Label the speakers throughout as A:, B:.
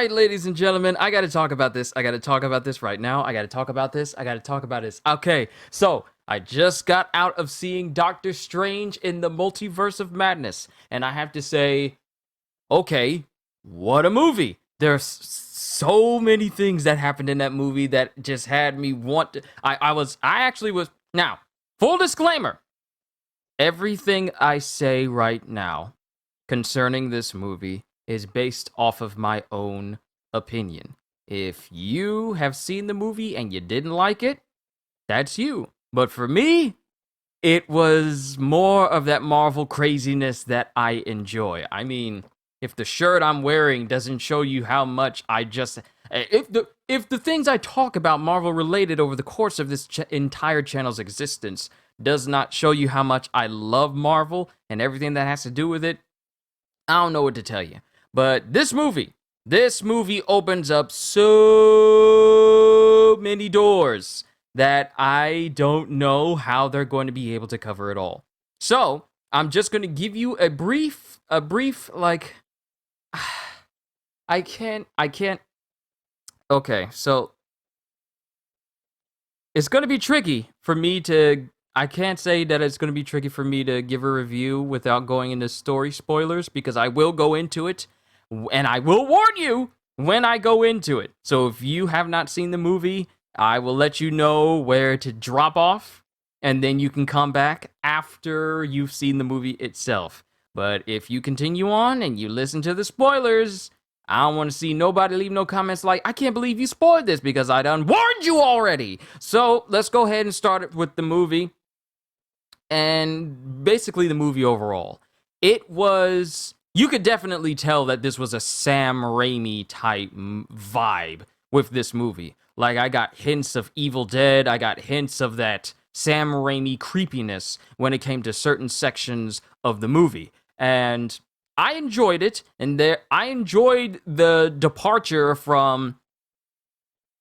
A: right, ladies and gentlemen, I gotta talk about this. I gotta talk about this right now. I gotta talk about this. I gotta talk about this. Okay, so I just got out of seeing Doctor Strange in the Multiverse of Madness, and I have to say, okay, what a movie! There's so many things that happened in that movie that just had me want to. I actually was. Now, full disclaimer: everything I say right now concerning this movie is based off of my own opinion. If you have seen the movie and you didn't like it, that's you. But for me, it was more of that Marvel craziness that I enjoy. I mean, if the shirt I'm wearing doesn't show you how much I just if the things I talk about Marvel related over the course of this entire channel's existence does not show you how much I love Marvel and everything that has to do with it, I don't know what to tell you. But this movie opens up so many doors that I don't know how they're going to be able to cover it all. So, I'm just going to give you a brief, like, I can't. Okay, so it's going to be tricky for me to. I can't say that it's going to be tricky for me to give a review without going into story spoilers because I will go into it and I will warn you when I go into it. So if you have not seen the movie, I will let you know where to drop off and then you can come back after you've seen the movie itself. But if you continue on and you listen to the spoilers, I don't want to see nobody leave no comments like, I can't believe you spoiled this because I done warned you already. So let's go ahead and start it with the movie. And basically the movie overall. It was, you could definitely tell that this was a Sam Raimi type vibe with this movie. Like, I got hints of Evil Dead, I got hints of that Sam Raimi creepiness when it came to certain sections of the movie. And I enjoyed it, and I enjoyed the departure from,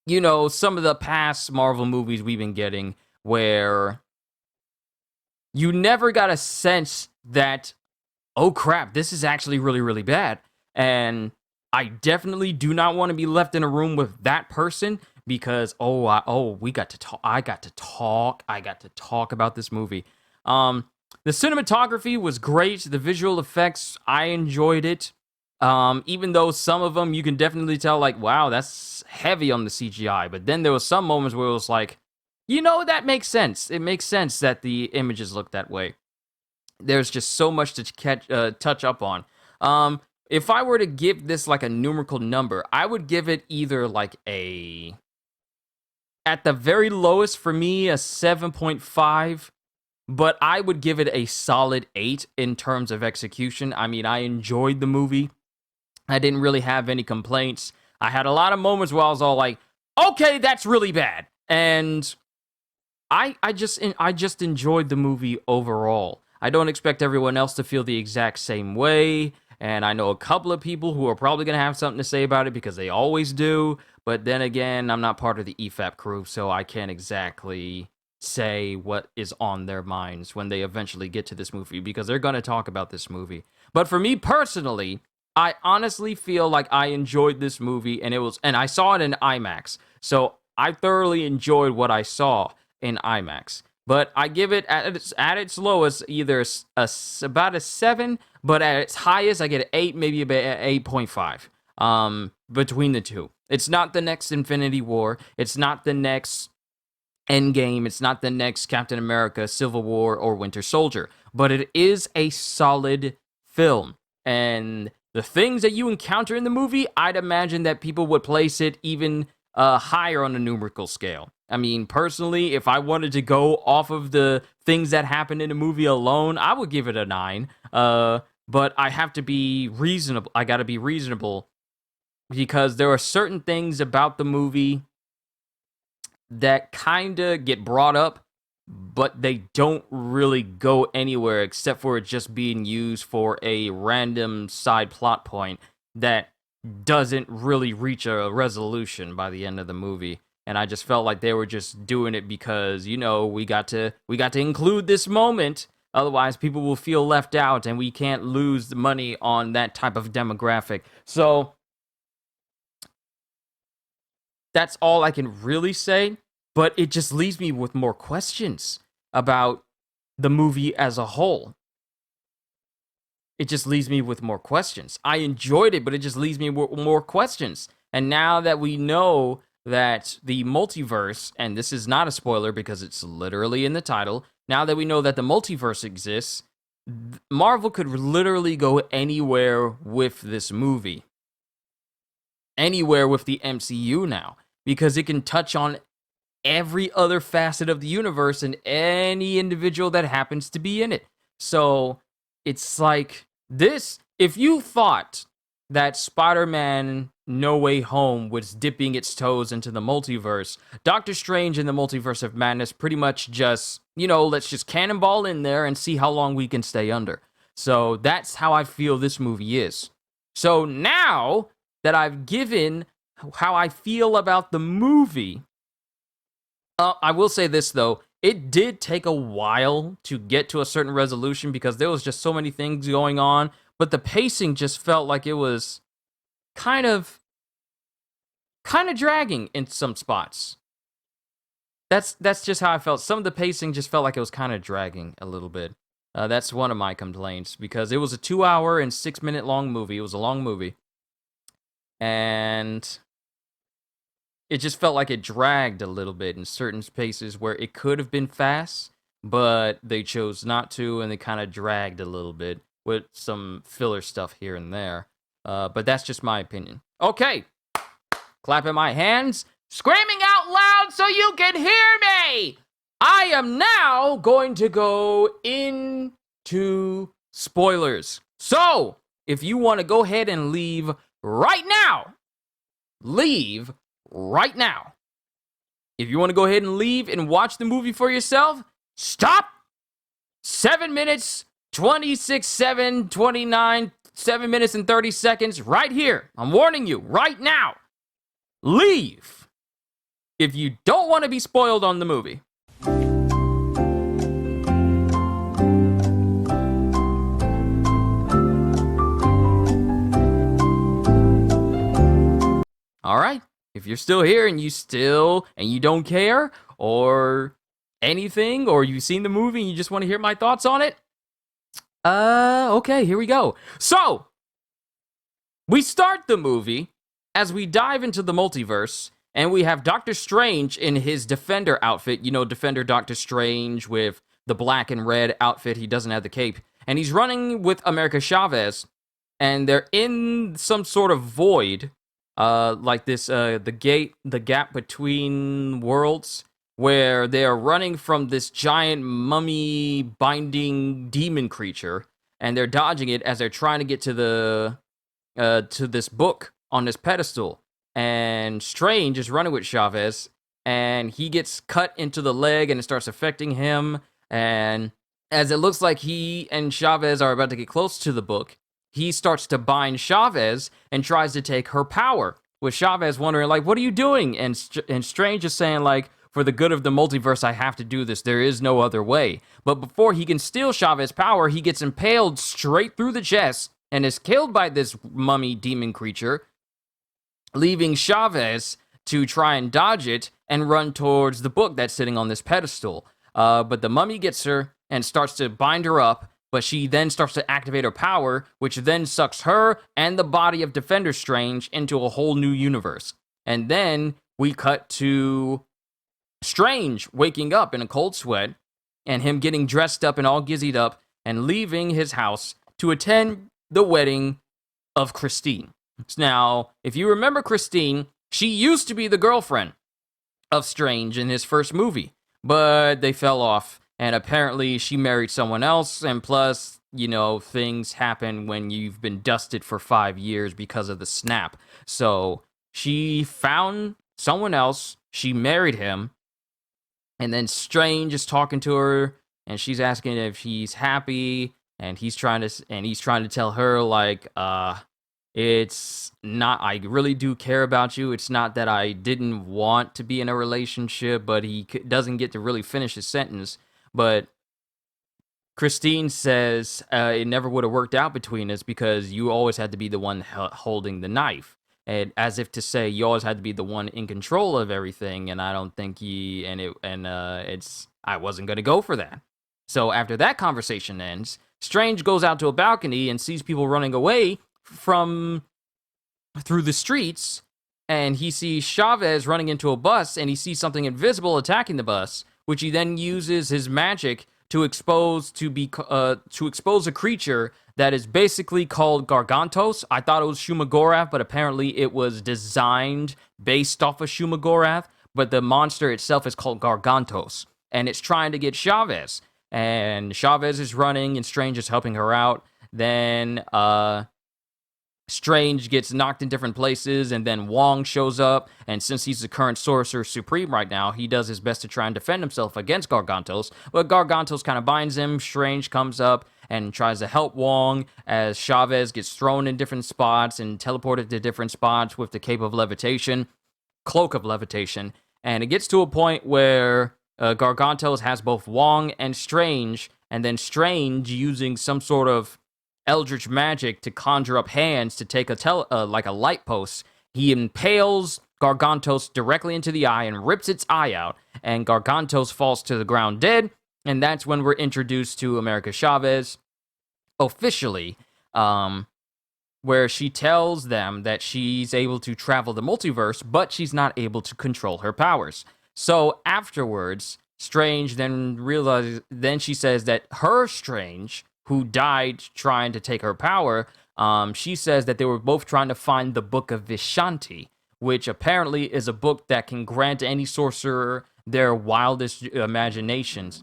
A: some of the past Marvel movies we've been getting where you never got a sense that, oh crap, this is actually really, really bad. And I definitely do not want to be left in a room with that person because, we got to talk. I got to talk about this movie. The cinematography was great. The visual effects, I enjoyed it. Even though some of them you can definitely tell, like, wow, that's heavy on the CGI. But then there was some moments where it was like, that makes sense. It makes sense that the images look that way. There's just so much to touch up on. If I were to give this like a numerical number, I would give it either like at the very lowest for me, a 7.5, but I would give it a solid 8 in terms of execution. I mean, I enjoyed the movie. I didn't really have any complaints. I had a lot of moments where I was all like, okay, that's really bad. And I just enjoyed the movie overall. I don't expect everyone else to feel the exact same way, and I know a couple of people who are probably going to have something to say about it because they always do, but then again, I'm not part of the EFAP crew, so I can't exactly say what is on their minds when they eventually get to this movie because they're going to talk about this movie. But for me personally, I honestly feel like I enjoyed this movie and I saw it in IMAX. So I thoroughly enjoyed what I saw in IMAX. But I give it at its lowest either about a 7, but at its highest I get an 8, maybe about 8.5. Between the two. It's not the next Infinity War. It's not the next Endgame. It's not the next Captain America, Civil War, or Winter Soldier. But it is a solid film. And the things that you encounter in the movie, I'd imagine that people would place it even higher on the numerical scale. I mean, personally, if I wanted to go off of the things that happened in the movie alone, I would give it a 9. But I have to be reasonable. I got to be reasonable because there are certain things about the movie that kind of get brought up, but they don't really go anywhere except for it just being used for a random side plot point that doesn't really reach a resolution by the end of the movie. And I just felt like they were just doing it because, we got to include this moment. Otherwise, people will feel left out, and we can't lose the money on that type of demographic. So That's all I can really say, but it just leaves me with more questions about the movie as a whole. It just leaves me with more questions. I enjoyed it, but it just leaves me with more questions. And now that we know that the multiverse, and this is not a spoiler because it's literally in the title, now that we know that the multiverse exists, Marvel could literally go anywhere with this movie. Anywhere with the MCU now. Because it can touch on every other facet of the universe and any individual that happens to be in it. So it's like this. If you thought that Spider-Man No Way Home was dipping its toes into the multiverse, Doctor Strange in the Multiverse of Madness pretty much just, let's just cannonball in there and see how long we can stay under. So that's how I feel this movie is. So now that I've given how I feel about the movie, I will say this, though. It did take a while to get to a certain resolution because there was just so many things going on, but the pacing just felt like it was kind of dragging in some spots. That's just how I felt. Some of the pacing just felt like it was kind of dragging a little bit. That's one of my complaints because it was a 2 hour and 6 minute long movie. It was a long movie. And it just felt like it dragged a little bit in certain spaces where it could have been fast, but they chose not to, and they kind of dragged a little bit with some filler stuff here and there. But that's just my opinion. Okay, clapping my hands, screaming out loud so you can hear me! I am now going to go into spoilers. So, if you want to go ahead and leave right now, leave right now. If you want to go ahead and leave and watch the movie for yourself, stop. 7 minutes, 26, 7, 29, 7 minutes and 30 seconds right here. I'm warning you right now. Leave if you don't want to be spoiled on the movie. All right. If you're still here and you don't care or anything, or you've seen the movie and you just want to hear my thoughts on it, okay, here we go. So, we start the movie as we dive into the multiverse, and we have Doctor Strange in his Defender outfit. Defender Doctor Strange with the black and red outfit. He doesn't have the cape. And he's running with America Chavez, and they're in some sort of void. Like this, the gap between worlds, where they are running from this giant mummy binding demon creature, and they're dodging it as they're trying to get to this book on this pedestal. And Strange is running with Chavez, and he gets cut into the leg, and it starts affecting him. And as it looks like he and Chavez are about to get close to the book, he starts to bind Chavez and tries to take her power, with Chavez wondering, like, what are you doing? And Strange is saying, like, for the good of the multiverse, I have to do this. There is no other way. But before he can steal Chavez's power, he gets impaled straight through the chest and is killed by this mummy demon creature, leaving Chavez to try and dodge it and run towards the book that's sitting on this pedestal. But the mummy gets her and starts to bind her up, but she then starts to activate her power, which then sucks her and the body of Defender Strange into a whole new universe. And then we cut to Strange waking up in a cold sweat, and him getting dressed up and all gizzied up and leaving his house to attend the wedding of Christine. Now, if you remember Christine, she used to be the girlfriend of Strange in his first movie, but they fell off. And apparently she married someone else, and plus, things happen when you've been dusted for 5 years because of the snap. So she found someone else, she married him, and then Strange is talking to her, and she's asking if he's happy, and he's trying to tell her, like, it's not, I really do care about you. It's not that I didn't want to be in a relationship, but he doesn't get to really finish his sentence. But Christine says it never would have worked out between us because you always had to be the one holding the knife. and as if to say you always had to be the one in control of everything, and I don't think it's I wasn't gonna go for that. So after that conversation ends, Strange goes out to a balcony and sees people running away from through the streets, and he sees Chavez running into a bus, and he sees something invisible attacking the bus, which he then uses his magic to expose a creature that is basically called Gargantos. I thought it was Shumagorath, but apparently it was designed based off of Shumagorath, but the monster itself is called Gargantos, and it's trying to get Chavez. And Chavez is running, and Strange is helping her out. Then Strange gets knocked in different places, and then Wong shows up, and since he's the current Sorcerer Supreme right now, he does his best to try and defend himself against Gargantos, but Gargantos kind of binds him. Strange comes up and tries to help Wong as Chavez gets thrown in different spots and teleported to different spots with the cloak of levitation, and it gets to a point where Gargantos has both Wong and Strange, and then Strange, using some sort of eldritch magic to conjure up hands to take like a light post, he impales Gargantos directly into the eye and rips its eye out, and Gargantos falls to the ground dead, and that's when we're introduced to America Chavez officially, where she tells them that she's able to travel the multiverse, but she's not able to control her powers. So afterwards, Strange then she says that her Strange, who died trying to take her power, she says that they were both trying to find the Book of Vishanti, which apparently is a book that can grant any sorcerer their wildest imaginations,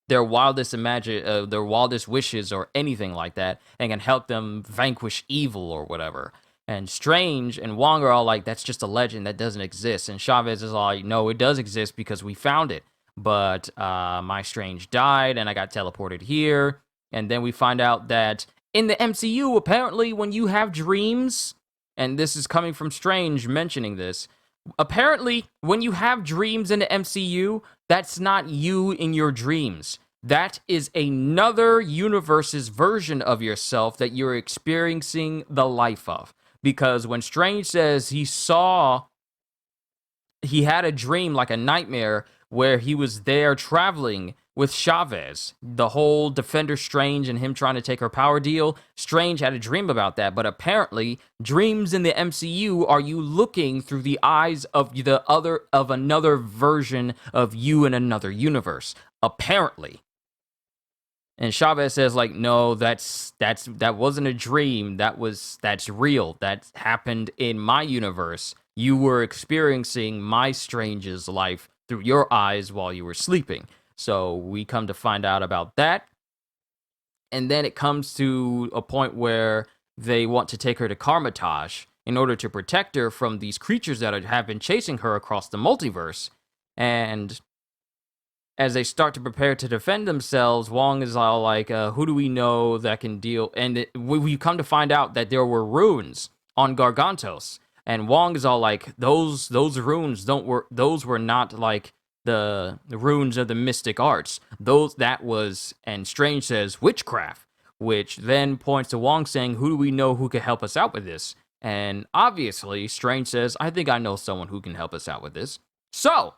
A: their wildest wishes or anything like that, and can help them vanquish evil or whatever. And Strange and Wong are all like, that's just a legend, that doesn't exist. And Chavez is all like, no, it does exist because we found it. But my Strange died, and I got teleported here. And then we find out that in the MCU, apparently, when you have dreams, and this is coming from Strange mentioning this, apparently, when you have dreams in the MCU, that's not you in your dreams. That is another universe's version of yourself that you're experiencing the life of. Because when Strange says he had a dream, like a nightmare, where he was there traveling with Chavez, the whole Defender Strange and him trying to take her power deal, Strange had a dream about that, but apparently dreams in the MCU are you looking through the eyes of another version of you in another universe, apparently. And Chavez says, like, no, that wasn't a dream. That's real. That happened in my universe. You were experiencing my Strange's life through your eyes while you were sleeping. So we come to find out about that. And then it comes to a point where they want to take her to Karmatage in order to protect her from these creatures that have been chasing her across the multiverse. And as they start to prepare to defend themselves, Wong is all like, who do we know that can deal? And we come to find out that there were runes on Gargantos. And Wong is all like, those runes those were not like the runes of the mystic arts. And Strange says, witchcraft, which then points to Wong saying, who do we know who can help us out with this? And obviously, Strange says, I think I know someone who can help us out with this. So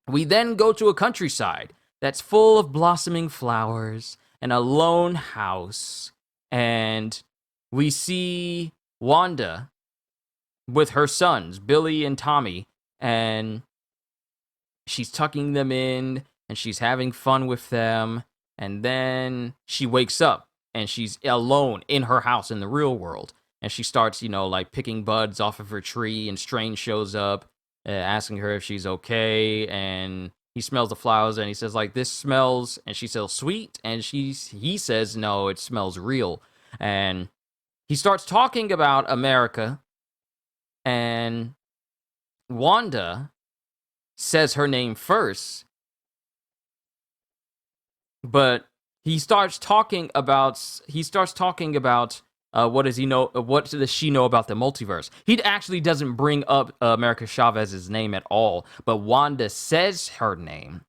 A: we then go to a countryside that's full of blossoming flowers and a lone house. And we see Wanda with her sons, Billy and Tommy, and she's tucking them in and she's having fun with them. And then she wakes up and she's alone in her house in the real world. And she starts, like picking buds off of her tree, and Strange shows up asking her if she's okay, and he smells the flowers and he says, like, this smells, and she says, sweet, and he says, no, it smells real. And he starts talking about America, and Wanda says her name first, but he starts talking about what does he know? What does she know about the multiverse? He actually doesn't bring up America Chavez's name at all, but Wanda says her name,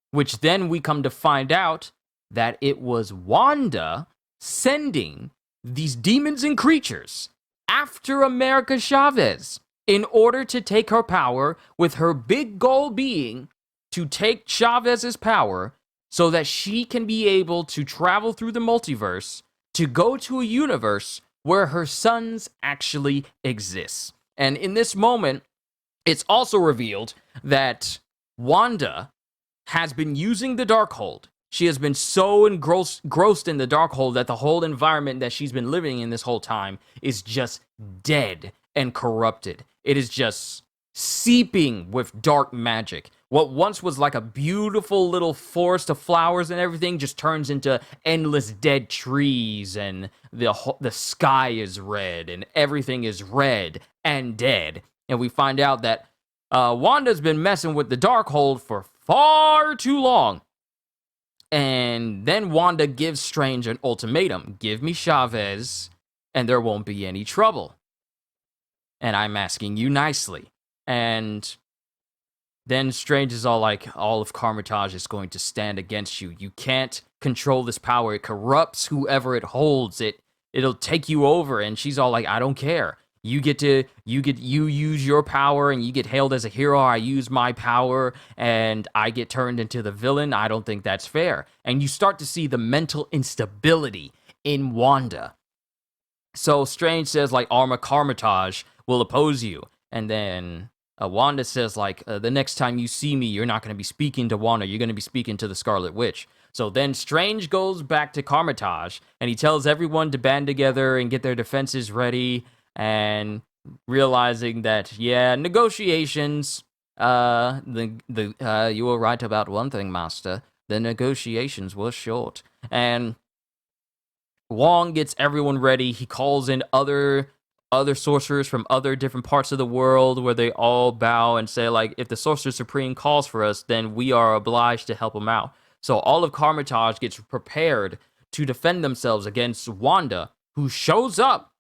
A: which then we come to find out that it was Wanda sending these demons and creatures after America Chavez in order to take her power, with her big goal being to take Chavez's power so that she can be able to travel through the multiverse to go to a universe where her sons actually exist. And in this moment, it's also revealed that Wanda has been using the Darkhold. She has been so engrossed in the Darkhold that the whole environment that she's been living in this whole time is just dead and corrupted. It is just seeping with dark magic. What once was like a beautiful little forest of flowers and everything just turns into endless dead trees, and the sky is red and everything is red and dead. And we find out that Wanda's been messing with the Darkhold for far too long. And then Wanda gives Strange an ultimatum. Give me Chavez, and there won't be any trouble. And I'm asking you nicely. And then Strange is all like, all of Carmitage is going to stand against you. You can't control this power. It corrupts whoever it holds. It'll take you over. And she's all like, I don't care. You use your power and you get hailed as a hero. I use my power and I get turned into the villain. I don't think that's fair. And you start to see the mental instability in Wanda. So Strange says, like, Arma Carmitage will oppose you. And then Wanda says, like, the next time you see me, you're not going to be speaking to Wanda. You're going to be speaking to the Scarlet Witch. So then Strange goes back to Carmitage and he tells everyone to band together and get their defenses ready. And realizing that, yeah, negotiations, you were right about one thing, Master. The negotiations were short. And Wong gets everyone ready. He calls in other sorcerers from other different parts of the world, where they all bow and say, like, if the Sorcerer Supreme calls for us, then we are obliged to help him out. So all of Carmitage gets prepared to defend themselves against Wanda, who shows up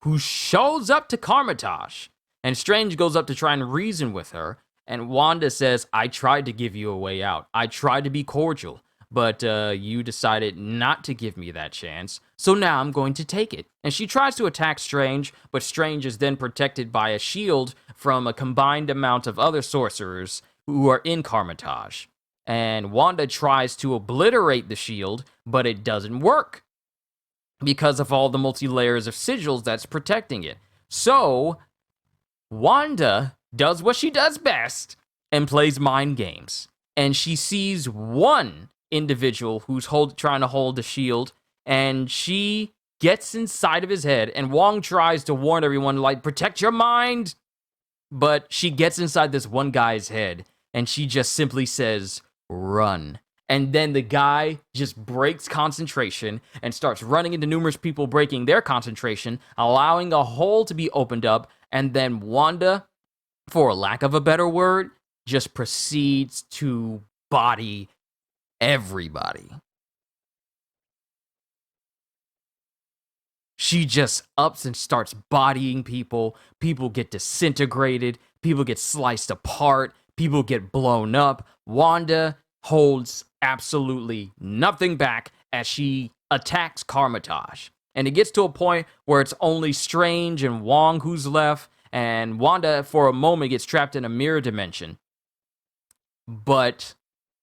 A: to Carmitage. And Strange goes up to try and reason with her. And Wanda says, I tried to give you a way out. I tried to be cordial. But you decided not to give me that chance. So now I'm going to take it. And she tries to attack Strange. But Strange is then protected by a shield from a combined amount of other sorcerers who are in Carmitage. And Wanda tries to obliterate the shield. But it doesn't work, because of all the multi-layers of sigils that's protecting it. So, Wanda does what she does best and plays mind games. And she sees one individual who's trying to hold the shield, and she gets inside of his head, and Wong tries to warn everyone, like, protect your mind. But she gets inside this one guy's head, and she just simply says, run. And then the guy just breaks concentration and starts running into numerous people, breaking their concentration, allowing a hole to be opened up. And then Wanda, for lack of a better word, just proceeds to body everybody. She just ups and starts bodying people. People get disintegrated. People get sliced apart. People get blown up. Wanda holds absolutely nothing back as she attacks Carmitage. And it gets to a point where it's only Strange and Wong who's left, and Wanda for a moment gets trapped in a mirror dimension. But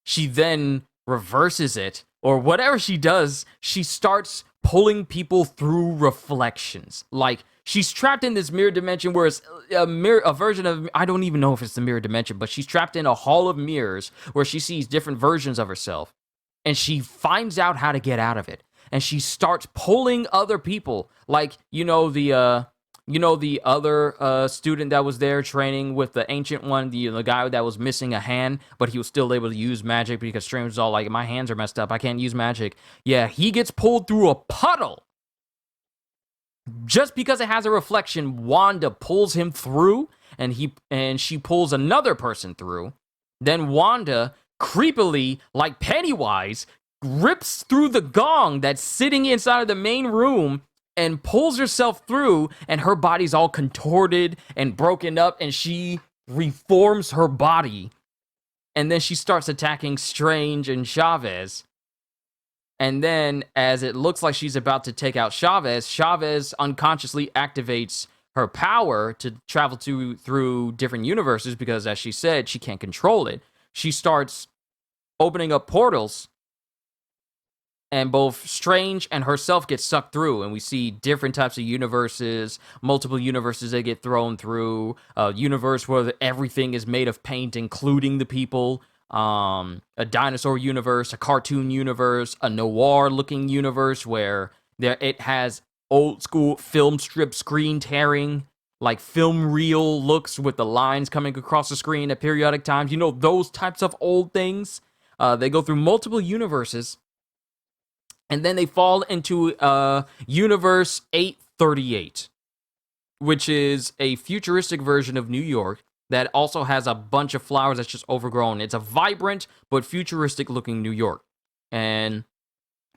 A: she then reverses it, or whatever she does, she starts pulling people through reflections. Like, she's trapped in this mirror dimension where it's a version of, I don't even know if it's the mirror dimension, but she's trapped in a hall of mirrors where she sees different versions of herself. And she finds out how to get out of it. And she starts pulling other people. Like, the other student that was there training with the ancient one, the guy that was missing a hand, but he was still able to use magic because Strange was all like, my hands are messed up, I can't use magic. Yeah, he gets pulled through a puddle. Just because it has a reflection, Wanda pulls him through, and she pulls another person through. Then Wanda, creepily, like Pennywise, rips through the gong that's sitting inside of the main room and pulls herself through, and her body's all contorted and broken up, and she reforms her body. And then she starts attacking Strange and Chavez. And then, as it looks like she's about to take out Chavez, Chavez unconsciously activates her power to travel through different universes because, as she said, she can't control it. She starts opening up portals, and both Strange and herself get sucked through, and we see different types of universes, multiple universes that get thrown through, a universe where everything is made of paint, including the people, a dinosaur universe, a cartoon universe, a noir-looking universe where it has old school film strip screen tearing, like film reel looks with the lines coming across the screen at periodic times. You know, those types of old things. They go through multiple universes, and then they fall into Universe 838, which is a futuristic version of New York that also has a bunch of flowers that's just overgrown. It's a vibrant but futuristic looking New York. And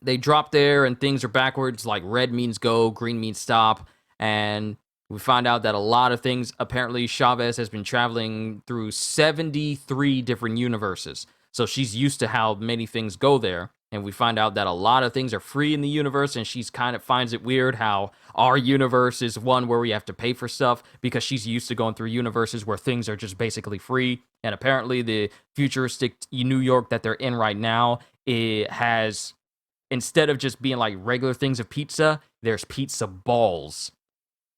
A: they drop there and things are backwards, like red means go, green means stop. And we find out that a lot of things, apparently Chavez has been traveling through 73 different universes. So she's used to how many things go there. And we find out that a lot of things are free in the universe, and she's kind of finds it weird how our universe is one where we have to pay for stuff because she's used to going through universes where things are just basically free. And apparently the futuristic New York that they're in right now, it has, instead of just being like regular things of pizza, there's pizza balls.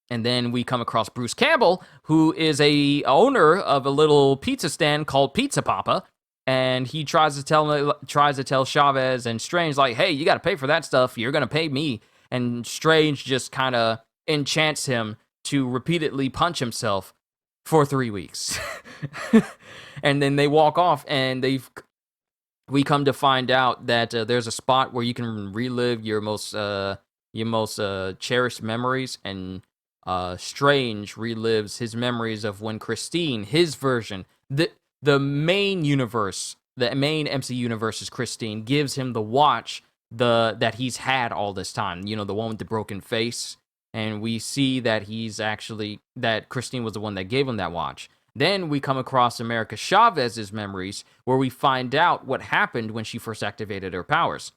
A: And then we come across Bruce Campbell, who is a owner of a little pizza stand called Pizza Papa, and he tries to tell Chavez and Strange, like, hey, you got to pay for that stuff. You're gonna pay me. And Strange just kind of enchants him to repeatedly punch himself for 3 weeks. And then they walk off, and we come to find out that there's a spot where you can relive your most cherished memories, and Strange relives his memories of when Christine, his version, the main universe, the main MC universe is Christine, gives him the watch that he's had all this time. You know, the one with the broken face. And we see that that Christine was the one that gave him that watch. Then we come across America Chavez's memories, where we find out what happened when she first activated her powers.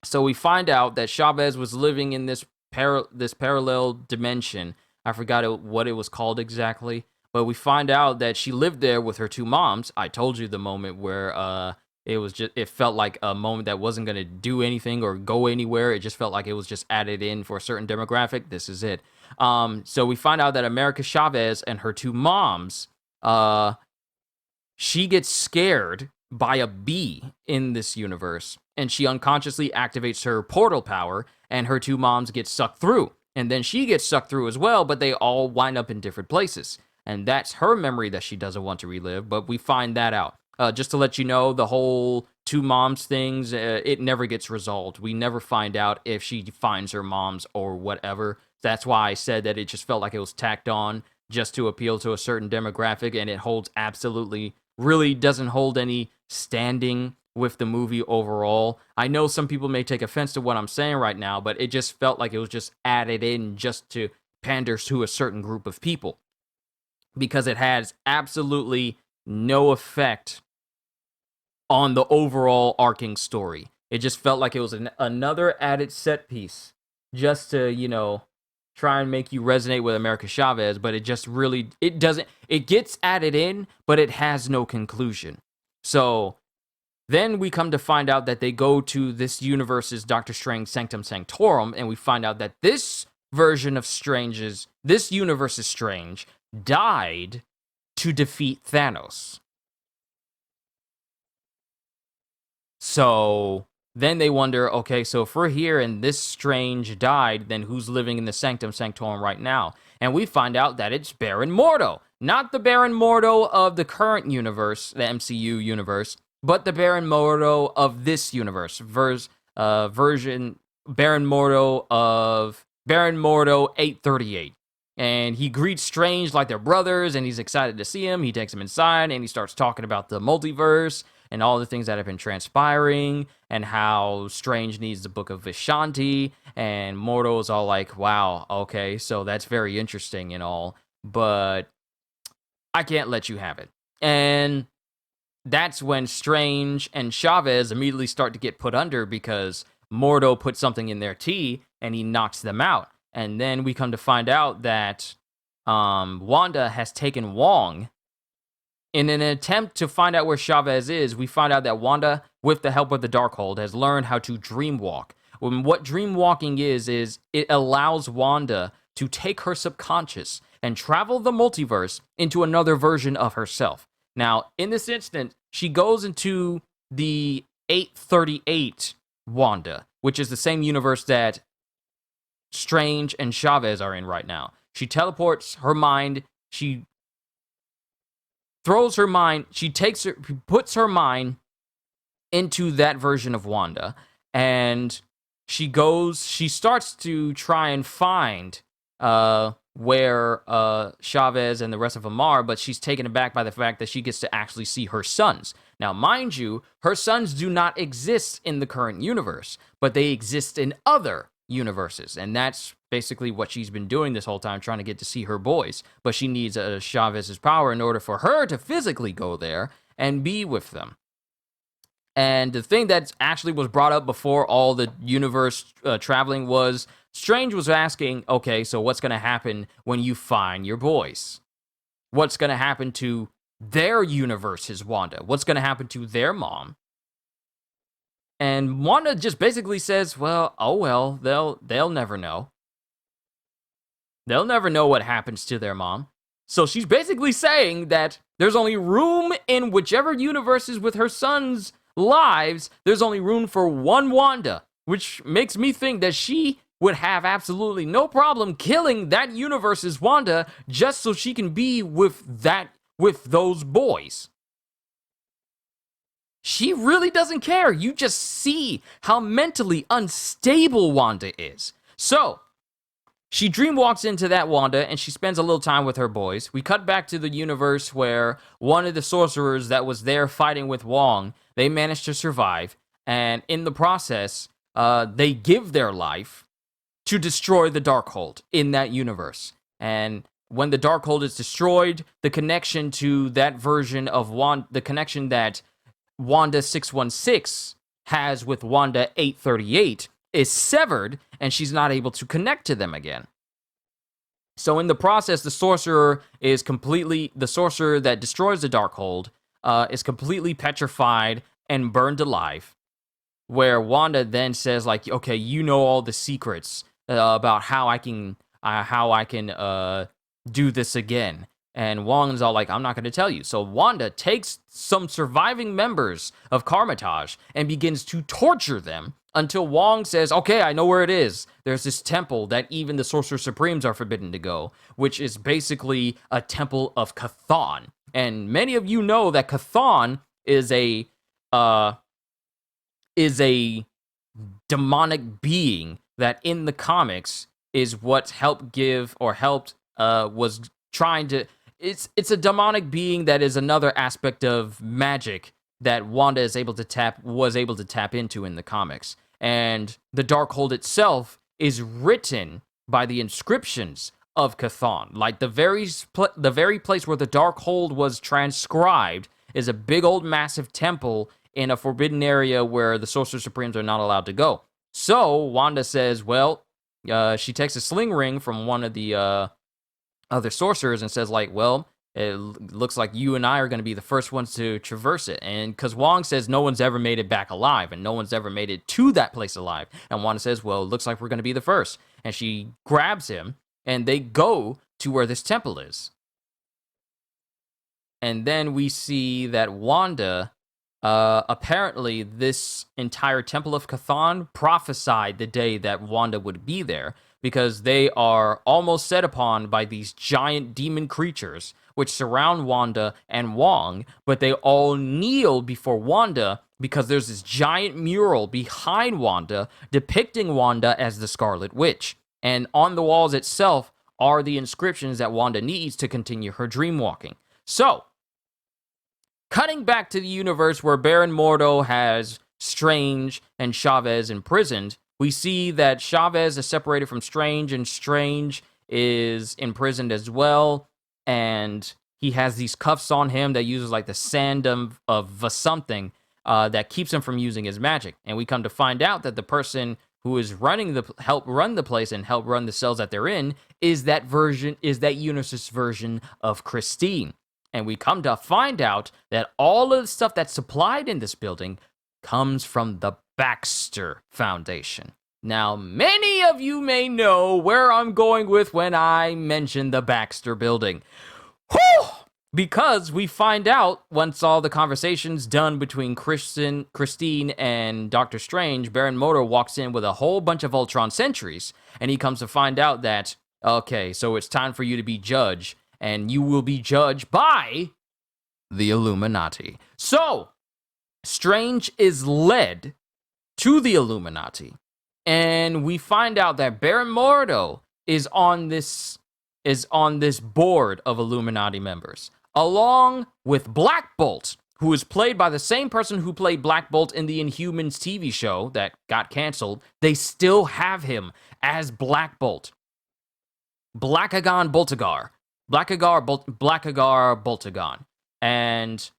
A: So we find out that Chavez was living in this parallel dimension. I forgot what it was called exactly, but we find out that she lived there with her two moms. I told you the moment where it felt like a moment that wasn't going to do anything or go anywhere. It just felt like it was just added in for a certain demographic. This is it. So we find out that America Chavez and her two moms, she gets scared by a bee in this universe, and she unconsciously activates her portal power, and her two moms get sucked through. And then she gets sucked through as well, but they all wind up in different places. And that's her memory that she doesn't want to relive, but we find that out. Just to let you know, the whole two moms things, it never gets resolved. We never find out if she finds her moms or whatever. That's why I said that it just felt like it was tacked on just to appeal to a certain demographic, and it really doesn't hold any standing with the movie overall. I know some people may take offense to what I'm saying right now, but it just felt like it was just added in just to pander to a certain group of people, because it has absolutely no effect on the overall arcing story. It just felt like it was another added set piece just to, try and make you resonate with America Chavez, but it just really, it gets added in, but it has no conclusion. So then we come to find out that they go to this universe's Doctor Strange Sanctum Sanctorum, and we find out that this version of this universe's Strange died to defeat Thanos. So then they wonder, okay, so if we're here and this Strange died, then who's living in the Sanctum Sanctorum right now? And we find out that it's Baron Mordo. Not the Baron Mordo of the current universe, the MCU universe, but the Baron Mordo of this universe. Baron Mordo 838. And he greets Strange like they're brothers, and he's excited to see him. He takes him inside, and he starts talking about the multiverse and all the things that have been transpiring, and how Strange needs the Book of Vishanti. And Mordo is all like, wow, okay, so that's very interesting and all, but I can't let you have it. And that's when Strange and Chavez immediately start to get put under, because Mordo put something in their tea and he knocks them out. And then we come to find out that Wanda has taken Wong. In an attempt to find out where Chavez is, we find out that Wanda, with the help of the Darkhold, has learned how to dreamwalk. What dreamwalking is it allows Wanda to take her subconscious and travel the multiverse into another version of herself. Now, in this instant, she goes into the 838 Wanda, which is the same universe that Strange and Chavez are in right now. She teleports her mind, she throws her mind, puts her mind into that version of Wanda, and she starts to try and find where Chavez and the rest of them are, but she's taken aback by the fact that she gets to actually see her sons. Now, mind you, her sons do not exist in the current universe, but they exist in other universes, and that's basically what she's been doing this whole time, trying to get to see her boys. But she needs Chavez's power in order for her to physically go there and be with them. And the thing that actually was brought up before all the universe traveling was Strange was asking, okay, so what's going to happen when you find your boys? What's going to happen to their universes, Wanda? What's going to happen to their mom? And Wanda just basically says, well, they'll never know. They'll never know what happens to their mom. So she's basically saying that there's only room in whichever universes with her sons' lives, there's only room for one Wanda, which makes me think that she would have absolutely no problem killing that universe's Wanda just so she can be with those boys. She really doesn't care. You just see how mentally unstable Wanda is. So, she dreamwalks into that Wanda, and she spends a little time with her boys. We cut back to the universe where one of the sorcerers that was there fighting with Wong, they managed to survive, and in the process, they give their life to destroy the Darkhold in that universe. And when the Darkhold is destroyed, the connection to that version of Wanda, the connection that Wanda 616 has with Wanda 838 is severed, and she's not able to connect to them again. So in the process, the sorcerer that destroys the Darkhold is completely petrified and burned alive, where Wanda then says, like, okay, you know all the secrets about how I can do this again. And Wong's all like, I'm not going to tell you. So Wanda takes some surviving members of Karmitage and begins to torture them until Wong says, okay, I know where it is. There's this temple that even the Sorcerer Supremes are forbidden to go, which is basically a temple of Chthon. And many of you know that Chthon is a demonic being that in the comics is what was trying to... It's a demonic being that is another aspect of magic that Wanda was able to tap into in the comics. And the Darkhold itself is written by the inscriptions of Chthon. Like the very place where the Darkhold was transcribed is a big old massive temple in a forbidden area where the Sorcerer Supremes are not allowed to go. So Wanda says, well, she takes a sling ring from one of the other sorcerers and says, like, well, it looks like you and I are going to be the first ones to traverse it. And because Wong says no one's ever made it back alive and no one's ever made it to that place alive. And Wanda says, well, it looks like we're going to be the first. And she grabs him and they go to where this temple is. And then we see that Wanda, apparently this entire Temple of Chthon prophesied the day that Wanda would be there, because they are almost set upon by these giant demon creatures which surround Wanda and Wong, but they all kneel before Wanda because there's this giant mural behind Wanda depicting Wanda as the Scarlet Witch. And on the walls itself are the inscriptions that Wanda needs to continue her dream walking. So, cutting back to the universe where Baron Mordo has Strange and Chavez imprisoned, we see that Chavez is separated from Strange, and Strange is imprisoned as well, and he has these cuffs on him that uses like the sand of something that keeps him from using his magic. And we come to find out that the person who is help run the place and help run the cells that they're in is that universe's version of Christine. And we come to find out that all of the stuff that's supplied in this building comes from the Baxter Foundation. Now, many of you may know where I'm going with when I mention the Baxter building. Whew! Because we find out, once all the conversation's done between Christine and Doctor Strange, Baron Mordo walks in with a whole bunch of Ultron sentries, and he comes to find out that, okay, so it's time for you to be judged, and you will be judged by the Illuminati. So, Strange is led to the Illuminati, and we find out that Baron Mordo is on this board of Illuminati members, along with Black Bolt, who is played by the same person who played Black Bolt in the Inhumans TV show that got canceled. They still have him as Black Bolt. Blackagon Boltagon. And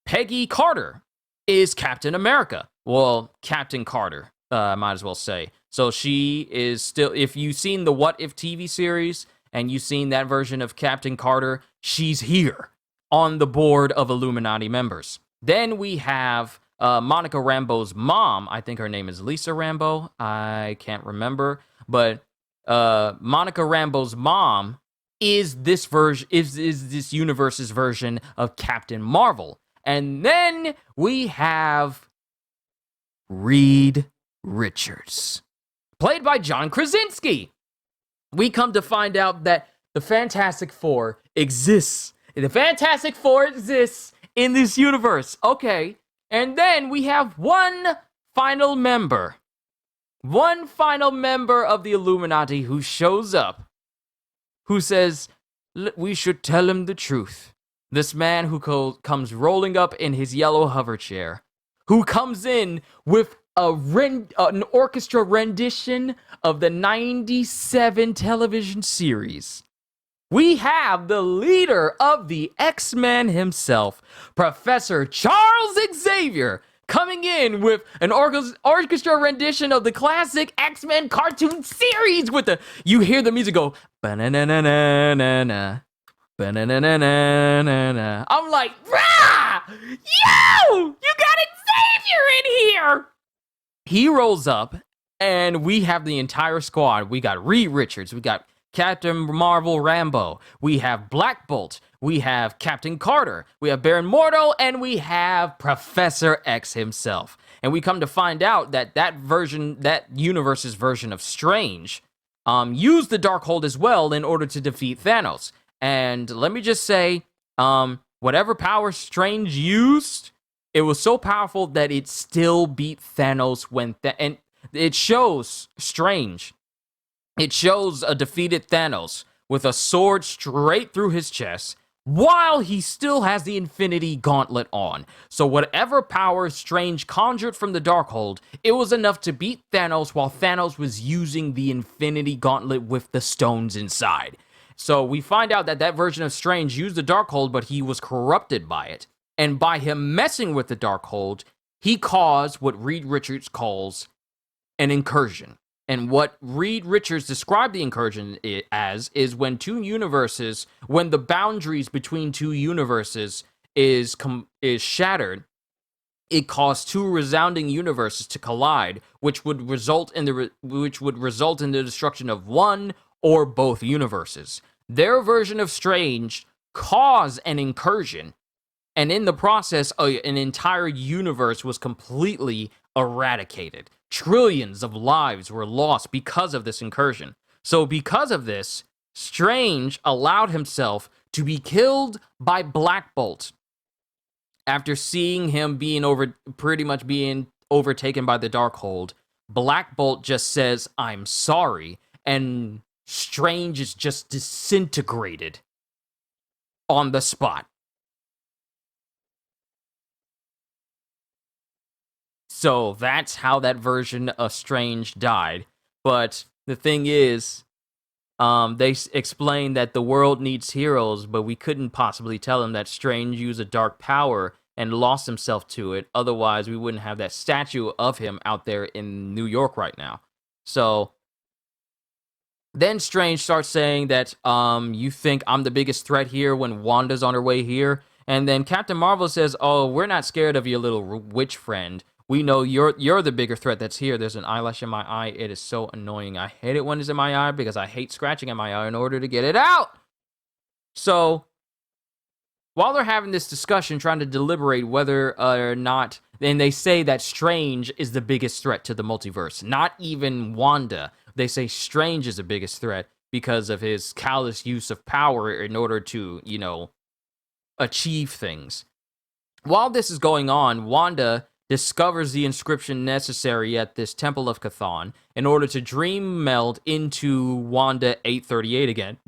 A: Peggy Carter is Captain America. Well, Captain Carter, I might as well say. So she is still, if you've seen the What If TV series, and you've seen that version of Captain Carter, she's here on the board of Illuminati members. Then we have Monica Rambeau's mom. I think her name is Lisa Rambeau. I can't remember. But Monica Rambeau's mom is this universe's version of Captain Marvel. And then we have Reed Richards, played by John Krasinski. We come to find out that the Fantastic Four exists. The Fantastic Four exists in this universe. Okay. And then we have one final member of the Illuminati who shows up, who says, we should tell him the truth. This man who comes rolling up in his yellow hover chair, who comes in with an orchestra rendition of the 97 television series. We have the leader of the X-Men himself, Professor Charles Xavier, coming in with an orchestra rendition of the classic X-Men cartoon series with you hear the music go, ba-na-na-na-na-na, ba-na-na-na-na-na. I'm like, rah! You got Xavier in here! He rolls up, and we have the entire squad. We got Reed Richards, we got Captain Marvel Rambeau, we have Black Bolt, we have Captain Carter, we have Baron Mordo, and we have Professor X himself. And we come to find out that that universe's version of Strange used the Darkhold as well in order to defeat Thanos. And let me just say, whatever power Strange used, it was so powerful that it still beat Thanos and it shows Strange. It shows a defeated Thanos with a sword straight through his chest while he still has the Infinity Gauntlet on. So whatever power Strange conjured from the Darkhold, it was enough to beat Thanos while Thanos was using the Infinity Gauntlet with the stones inside. So we find out that version of Strange used the Darkhold, but he was corrupted by it. And by him messing with the Darkhold, he caused what Reed Richards calls an incursion. And what Reed Richards described the incursion as is when the boundaries between two universes is shattered, it caused two resounding universes to collide, which would result in the destruction of one or both universes. Their version of Strange caused an incursion, and in the process, an entire universe was completely eradicated. Trillions of lives were lost because of this incursion. So because of this, Strange allowed himself to be killed by Black Bolt. After seeing him pretty much being overtaken by the Darkhold, Black Bolt just says, "I'm sorry," and Strange is just disintegrated on the spot. So that's how that version of Strange died. But the thing is, they explained that the world needs heroes, but we couldn't possibly tell him that Strange used a dark power and lost himself to it. Otherwise, we wouldn't have that statue of him out there in New York right now. So then Strange starts saying that you think I'm the biggest threat here when Wanda's on her way here. And then Captain Marvel says, "Oh, we're not scared of your little witch friend. We know you're the bigger threat that's here. There's an eyelash in my eye. It is so annoying. I hate it when it's in my eye because I hate scratching at my eye in order to get it out." So while they're having this discussion, trying to deliberate whether or not, and they say that Strange is the biggest threat to the multiverse, not even Wanda. They say Strange is the biggest threat because of his callous use of power in order to, achieve things. While this is going on, Wanda discovers the inscription necessary at this Temple of Chthon in order to dream meld into Wanda 838 again,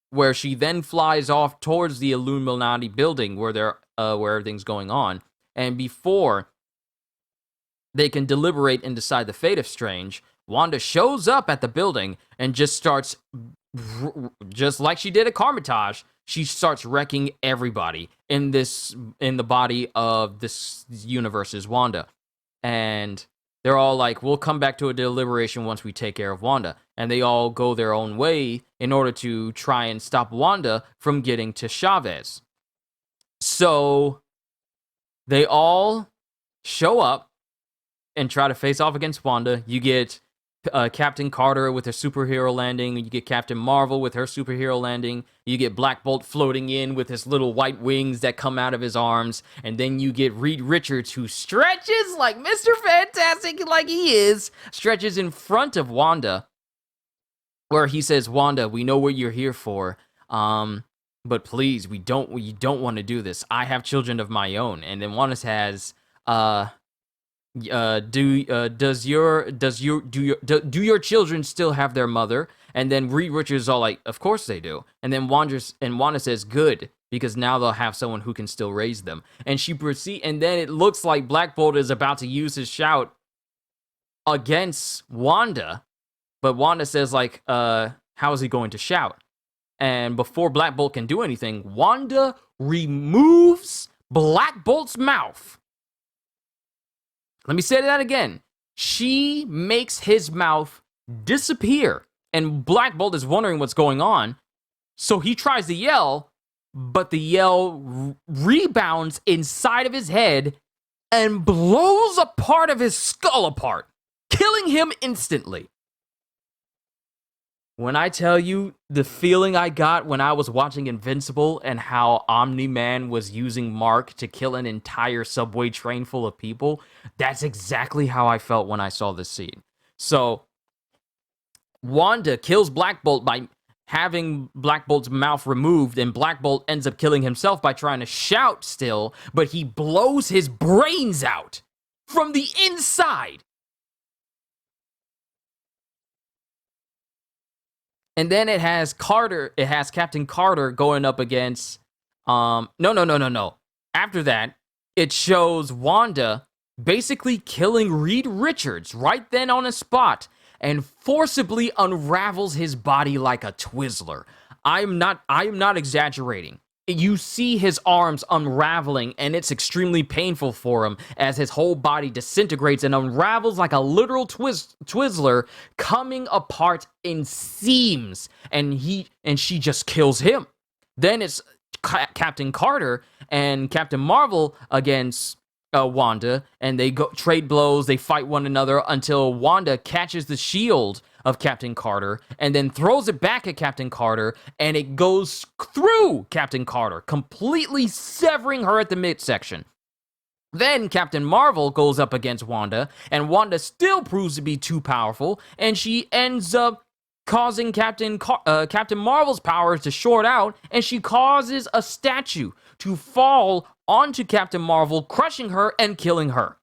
A: where she then flies off towards the Illuminati building where everything's going on. And before they can deliberate and decide the fate of Strange, Wanda shows up at the building and just starts, just like she did at Carmitage, she starts wrecking everybody in the body of this universe's Wanda. And they're all like, we'll come back to a deliberation once we take care of Wanda. And they all go their own way in order to try and stop Wanda from getting to Chavez. So they all show up and try to face off against Wanda. You get Captain Carter with her superhero landing. You get Captain Marvel with her superhero landing. You get Black Bolt floating in with his little white wings that come out of his arms. And then you get Reed Richards, who stretches like Mr. Fantastic, like he is, stretches in front of Wanda, where he says, "Wanda, we know what you're here for. But please, we don't want to do this. I have children of my own." And then Wanda says, do your children still have their mother? And then Reed Richards is all like, "Of course they do." And then Wanda says, "Good, because now they'll have someone who can still raise them." And and then it looks like Black Bolt is about to use his shout against Wanda, but Wanda says, like, how is he going to shout? And before Black Bolt can do anything, Wanda removes Black Bolt's mouth. Let me say that again. She makes his mouth disappear, and Black Bolt is wondering what's going on. So he tries to yell, but the yell rebounds inside of his head and blows a part of his skull apart, killing him instantly. When I tell you the feeling I got when I was watching Invincible and how Omni-Man was using Mark to kill an entire subway train full of people, that's exactly how I felt when I saw this scene. So, Wanda kills Black Bolt by having Black Bolt's mouth removed, and Black Bolt ends up killing himself by trying to shout still, but he blows his brains out from the inside. And then it has Captain Carter going up against, no. After that, it shows Wanda basically killing Reed Richards right then on the spot and forcibly unravels his body like a Twizzler. I am not exaggerating. You see his arms unraveling, and it's extremely painful for him as his whole body disintegrates and unravels like a literal Twizzler, coming apart in seams, and she just kills him. Then it's Captain Carter and Captain Marvel against Wanda, and they go trade blows, they fight one another until Wanda catches the shield of Captain Carter and then throws it back at Captain Carter, and it goes through Captain Carter, completely severing her at the midsection. Then Captain Marvel goes up against Wanda, and Wanda still proves to be too powerful, and she ends up causing Captain Marvel's powers to short out, and she causes a statue to fall onto Captain Marvel, crushing her and killing her.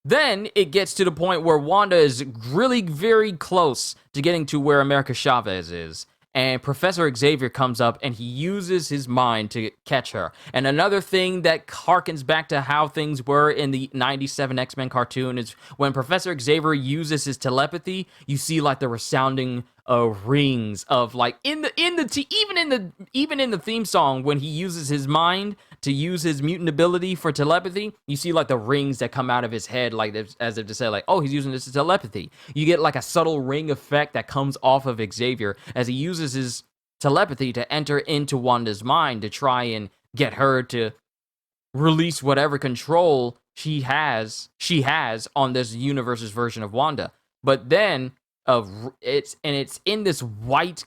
A: Then it gets to the point where Wanda is really very close to getting to where America Chavez is, and Professor Xavier comes up and he uses his mind to catch her. And another thing that harkens back to how things were in the 97 X-Men cartoon is when Professor Xavier uses his telepathy, you see like the resounding rings of like even in the theme song when he uses his mind to use his mutant ability for telepathy, you see like the rings that come out of his head, like as if to say like, oh, he's using this as telepathy. You get like a subtle ring effect that comes off of Xavier as he uses his telepathy to enter into Wanda's mind to try and get her to release whatever control she has on this universe's version of Wanda. But then it's in this white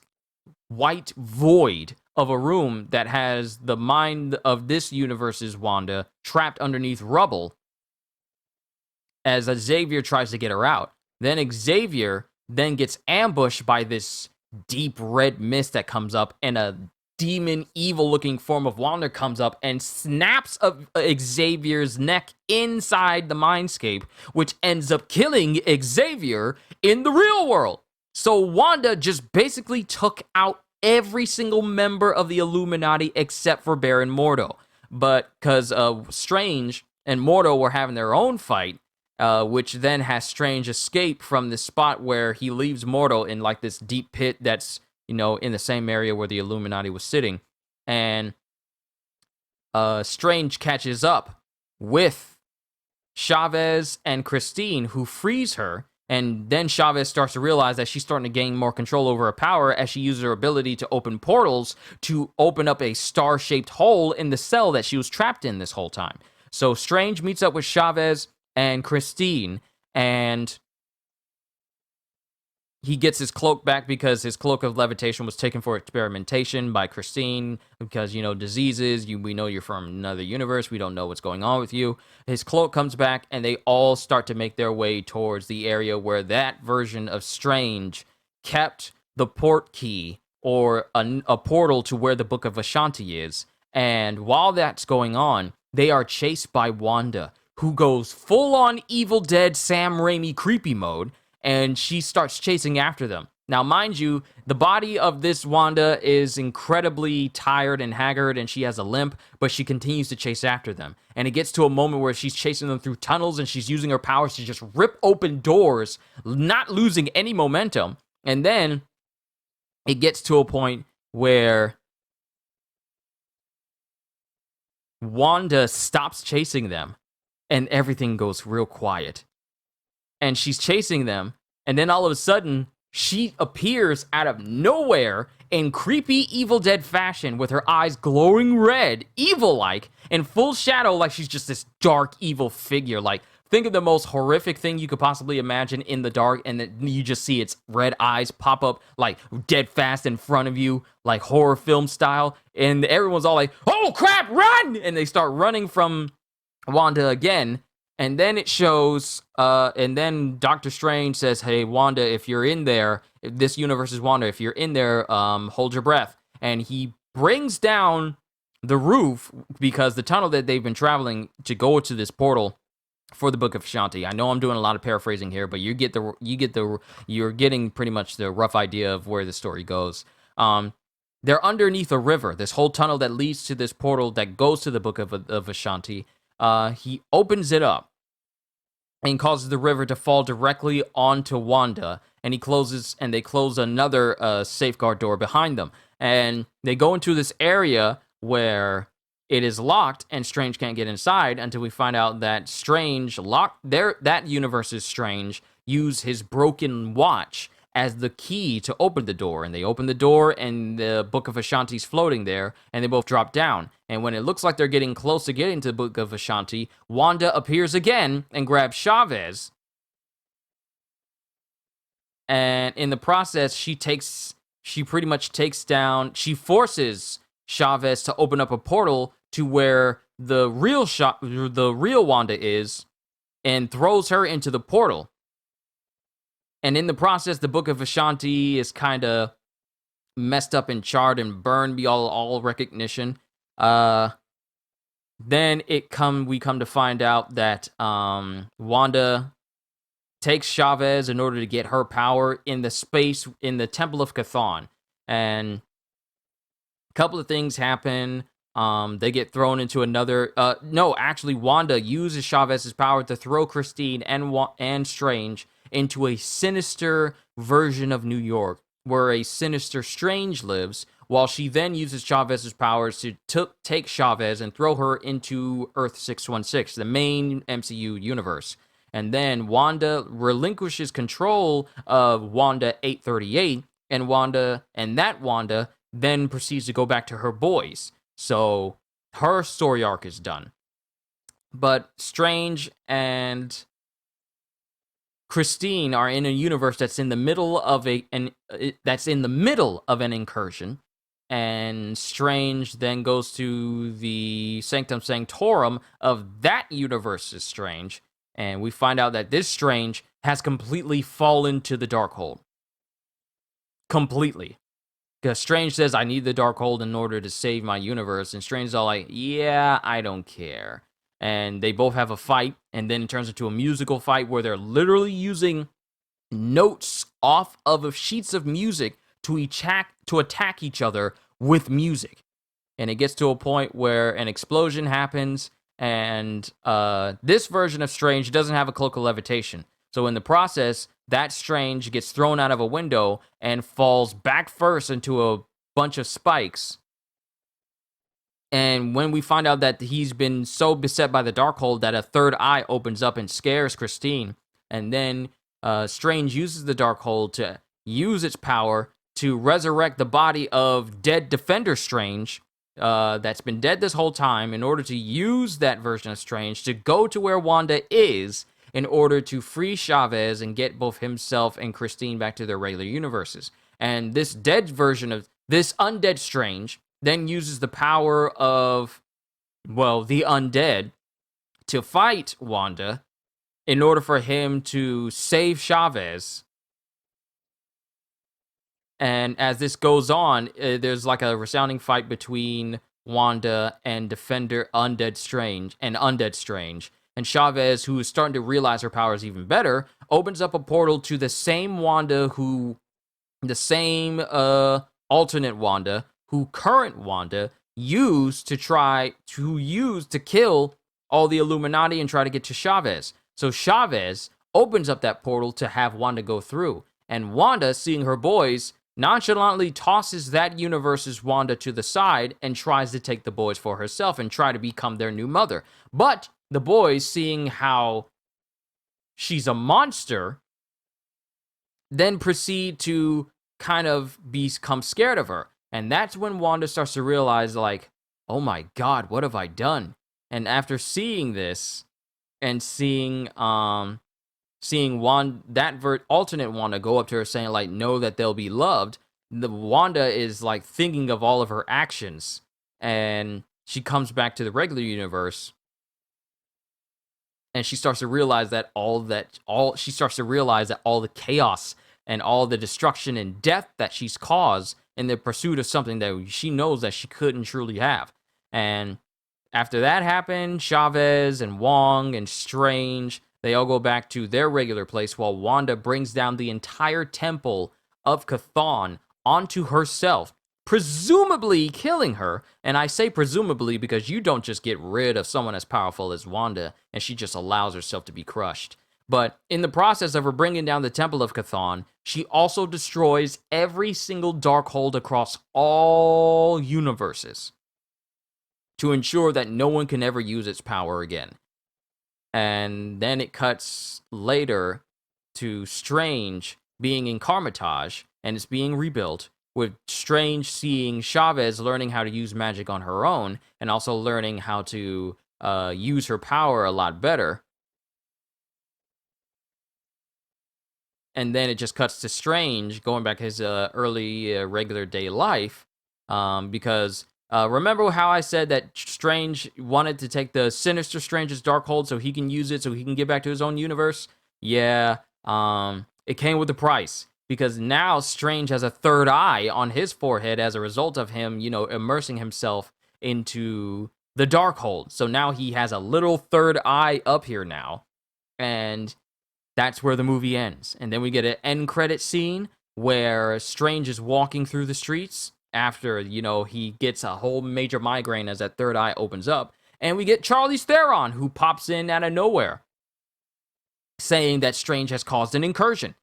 A: void of a room that has the mind of this universe's Wanda trapped underneath rubble as Xavier tries to get her out. Then Xavier then gets ambushed by this deep red mist that comes up, and a demon, evil-looking form of Wanda comes up and snaps of Xavier's neck inside the mindscape, which ends up killing Xavier in the real world. So Wanda just basically took out every single member of the Illuminati except for Baron Mordo. But because Strange and Mordo were having their own fight, which then has Strange escape from the spot where he leaves Mordo in like this deep pit that's, in the same area where the Illuminati was sitting. And Strange catches up with Chavez and Christine, who frees her. And then Chavez starts to realize that she's starting to gain more control over her power as she uses her ability to open portals to open up a star-shaped hole in the cell that she was trapped in this whole time. So Strange meets up with Chavez and Christine, and he gets his cloak back because his cloak of levitation was taken for experimentation by Christine because, diseases, we know you're from another universe, we don't know what's going on with you. His cloak comes back, and they all start to make their way towards the area where that version of Strange kept the port key, or a portal to where the Book of Ashanti is. And while that's going on, they are chased by Wanda, who goes full-on Evil Dead Sam Raimi creepy mode, and she starts chasing after them. Now, mind you, the body of this Wanda is incredibly tired and haggard, and she has a limp, but she continues to chase after them. And it gets to a moment where she's chasing them through tunnels, and she's using her powers to just rip open doors, not losing any momentum. And then it gets to a point where Wanda stops chasing them, and everything goes real quiet. And she's chasing them, and then all of a sudden, she appears out of nowhere in creepy Evil Dead fashion with her eyes glowing red, evil-like, in full shadow, like she's just this dark, evil figure. Like, think of the most horrific thing you could possibly imagine in the dark, and then you just see its red eyes pop up, like, dead fast in front of you, like horror film style, and everyone's all like, oh crap, run! And they start running from Wanda again. And then it shows, and then Doctor Strange says, hey, Wanda, if you're in there, if this universe is Wanda, if you're in there, hold your breath. And he brings down the roof because the tunnel that they've been traveling to go to this portal for the Book of Ashanti. I know I'm doing a lot of paraphrasing here, but you're getting pretty much the rough idea of where the story goes. They're underneath a river, this whole tunnel that leads to this portal that goes to the Book of Ashanti. He opens it up and causes the river to fall directly onto Wanda, and they close another safeguard door behind them. And they go into this area where it is locked, and Strange can't get inside until we find out that that universe's Strange used his broken watch as the key to open the door. And they open the door, and the Book of Ashanti's floating there, and they both drop down. And when it looks like they're getting close to getting to the Book of Ashanti, Wanda appears again and grabs Chavez. And in the process, she forces Chavez to open up a portal to where the real Wanda is, and throws her into the portal. And in the process, the Book of Ashanti is kind of messed up and charred and burned beyond all recognition. Then we come to find out that Wanda takes Chavez in order to get her power in the Temple of Chthon. And a couple of things happen. They get thrown into another... Wanda uses Chavez's power to throw Christine and Strange into a sinister version of New York, where a sinister Strange lives, while she then uses Chavez's powers to take Chavez and throw her into Earth 616, the main MCU universe. And then Wanda relinquishes control of Wanda 838, and that Wanda then proceeds to go back to her boys. So her story arc is done. But Strange and Christine are in a universe that's in the middle of an incursion, and Strange then goes to the Sanctum Sanctorum of that universe's Strange, and we find out that this Strange has completely fallen to the Darkhold. Completely. Because Strange says, I need the Darkhold in order to save my universe, and Strange's all like, yeah, I don't care. And they both have a fight, and then it turns into a musical fight where they're literally using notes off of sheets of music to attack each other with music. And it gets to a point where an explosion happens, and this version of Strange doesn't have a cloak of levitation. So in the process, that Strange gets thrown out of a window and falls back first into a bunch of spikes. And when we find out that he's been so beset by the Darkhold that a third eye opens up and scares Christine, and then Strange uses the Darkhold to use its power to resurrect the body of dead Defender Strange that's been dead this whole time, in order to use that version of Strange to go to where Wanda is in order to free Chavez and get both himself and Christine back to their regular universes. And this dead version of this undead Strange then uses the power of, well, the undead to fight Wanda in order for him to save Chavez. And as this goes on, there's like a resounding fight between Wanda and Undead Strange. And Chavez, who is starting to realize her powers even better, opens up a portal to the same alternate Wanda, who current Wanda used to kill all the Illuminati and try to get to Chavez. So Chavez opens up that portal to have Wanda go through. And Wanda, seeing her boys, nonchalantly tosses that universe's Wanda to the side and tries to take the boys for herself and try to become their new mother. But the boys, seeing how she's a monster, then proceed to kind of become scared of her. And that's when Wanda starts to realize, like, oh my God, what have I done? And after seeing this, and seeing alternate Wanda go up to her saying, like, know that they'll be loved, the Wanda is, like, thinking of all of her actions. And she comes back to the regular universe, and she starts to realize that all the chaos and all the destruction and death that she's caused in the pursuit of something that she knows that she couldn't truly have. And after that happened, Chavez and Wong and Strange, they all go back to their regular place, while Wanda brings down the entire temple of Chthon onto herself, presumably killing her. And I say presumably because you don't just get rid of someone as powerful as Wanda and she just allows herself to be crushed. But in the process of her bringing down the Temple of Chthon, she also destroys every single Darkhold across all universes to ensure that no one can ever use its power again. And then it cuts later to Strange being in Carmitage, and it's being rebuilt, with Strange seeing Chavez learning how to use magic on her own, and also learning how to use her power a lot better. And then it just cuts to Strange going back his early regular day life, because remember how I said that Strange wanted to take the Sinister Strange's Darkhold so he can use it so he can get back to his own universe? Yeah, it came with a price, because now Strange has a third eye on his forehead as a result of him, immersing himself into the Darkhold. So now he has a little third eye up here now, and that's where the movie ends. And then we get an end credit scene where Strange is walking through the streets after, he gets a whole major migraine as that third eye opens up. And we get Charlize Theron, who pops in out of nowhere, saying that Strange has caused an incursion.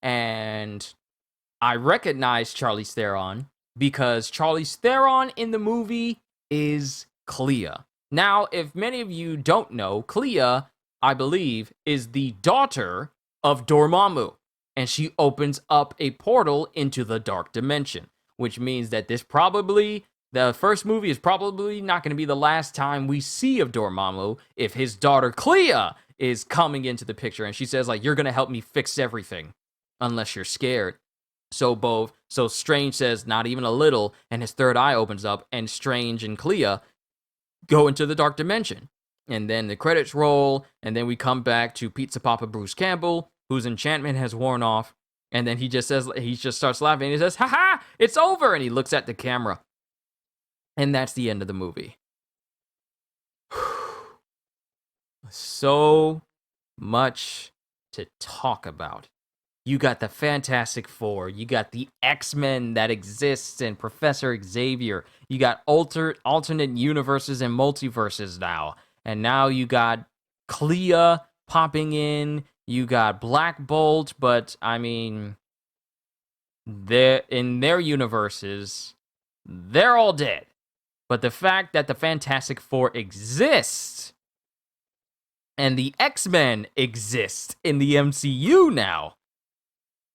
A: And I recognize Charlize Theron because Charlize Theron in the movie is Clea. Now, if many of you don't know, Clea, I believe, is the daughter of Dormammu, and she opens up a portal into the dark dimension, which means that the first movie is probably not going to be the last time we see of Dormammu if his daughter Clea is coming into the picture, and she says, like, you're going to help me fix everything, unless you're scared. So Strange says, not even a little, and his third eye opens up, and Strange and Clea go into the dark dimension. And then the credits roll, and then we come back to Pizza Papa Bruce Campbell, whose enchantment has worn off, and then he just starts laughing, and he says, ha, it's over, and he looks at the camera. And that's the end of the movie. So much to talk about. You got the Fantastic Four. You got the X-Men that exists and Professor Xavier. You got alternate universes and multiverses now. And now you got Clea popping in. You got Black Bolt, but I mean, in their universes, they're all dead. But the fact that the Fantastic Four exists and the X-Men exist in the MCU now,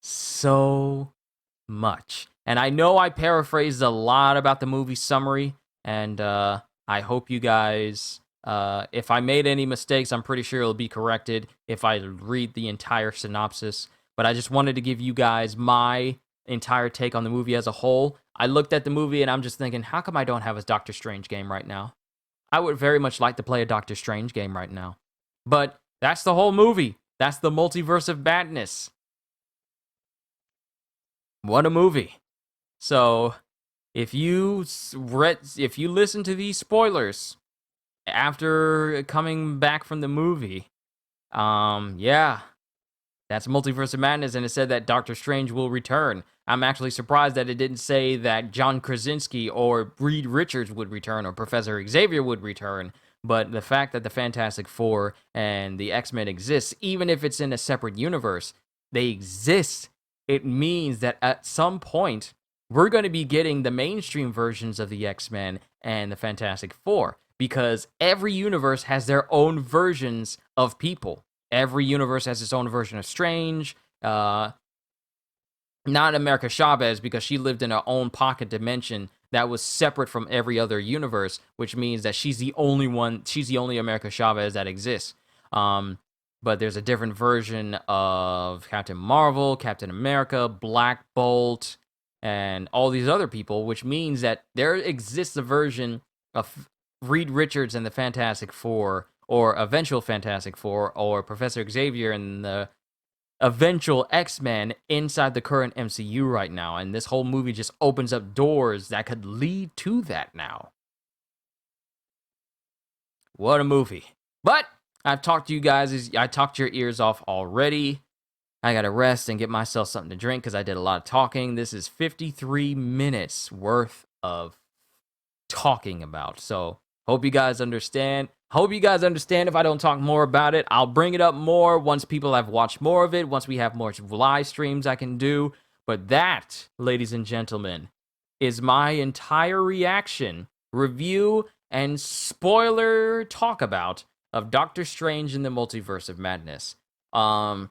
A: so much. And I know I paraphrased a lot about the movie summary, and I hope you guys, if I made any mistakes, I'm pretty sure it'll be corrected if I read the entire synopsis. But I just wanted to give you guys my entire take on the movie as a whole. I looked at the movie and I'm just thinking, how come I don't have a Doctor Strange game right now? I would very much like to play a Doctor Strange game right now. But that's the whole movie. That's the Multiverse of Madness. What a movie. So, if you listen to these spoilers after coming back from the movie, yeah, that's Multiverse of Madness, and it said that Doctor Strange will return. I'm actually surprised that it didn't say that John Krasinski or Reed Richards would return or Professor Xavier would return. But the fact that the Fantastic Four and the X-Men exist, even if it's in a separate universe, they exist. It means that at some point, we're going to be getting the mainstream versions of the X-Men and the Fantastic Four, because every universe has their own versions of people. Every universe has its own version of Strange. Not America Chavez, because she lived in her own pocket dimension that was separate from every other universe, which means that she's the only America Chavez that exists. But there's a different version of Captain Marvel, Captain America, Black Bolt, and all these other people, which means that there exists a version of Reed Richards and the Fantastic Four, or eventual Fantastic Four, or Professor Xavier and the eventual X-Men inside the current MCU right now. And this whole movie just opens up doors that could lead to that now. What a movie. But I've talked to you guys, I talked your ears off already. I gotta rest and get myself something to drink because I did a lot of talking. This is 53 minutes worth of talking about. So, hope you guys understand. Hope you guys understand if I don't talk more about it. I'll bring it up more once people have watched more of it, once we have more live streams I can do. But that, ladies and gentlemen, is my entire reaction, review, and spoiler talk about of Doctor Strange in the Multiverse of Madness. All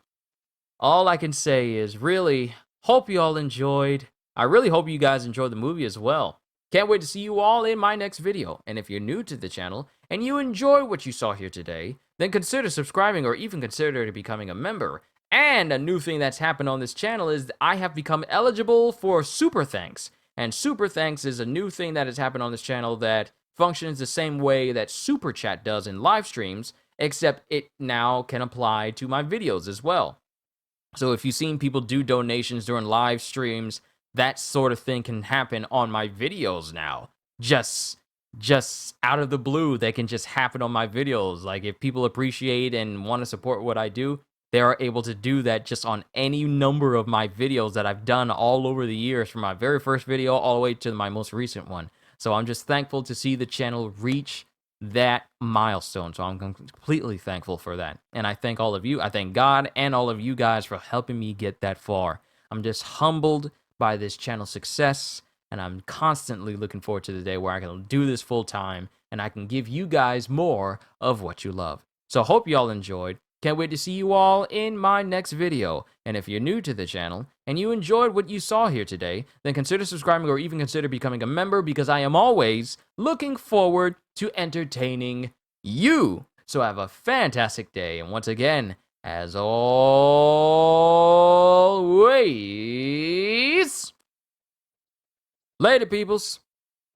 A: I can say is really hope you all enjoyed. I really hope you guys enjoyed the movie as well. Can't wait to see you all in my next video. And if you're new to the channel and you enjoy what you saw here today, then consider subscribing or even consider becoming a member. And a new thing that's happened on this channel is I have become eligible for Super Thanks. And Super Thanks is a new thing that has happened on this channel that functions the same way that Super Chat does in live streams, except it now can apply to my videos as well. So if you've seen people do donations during live streams, that sort of thing can happen on my videos now. Just out of the blue, they can just happen on my videos. Like, if people appreciate and want to support what I do, they are able to do that just on any number of my videos that I've done all over the years, from my very first video all the way to my most recent one. So I'm just thankful to see the channel reach that milestone. So I'm completely thankful for that. And I thank all of you. I thank God and all of you guys for helping me get that far. I'm just humbled by this channel's success, and I'm constantly looking forward to the day where I can do this full time and I can give you guys more of what you love. So hope y'all enjoyed. Can't wait to see you all in my next video. And if you're new to the channel and you enjoyed what you saw here today, then consider subscribing or even consider becoming a member, because I am always looking forward to entertaining you. So have a fantastic day. And once again, as always, later, peoples.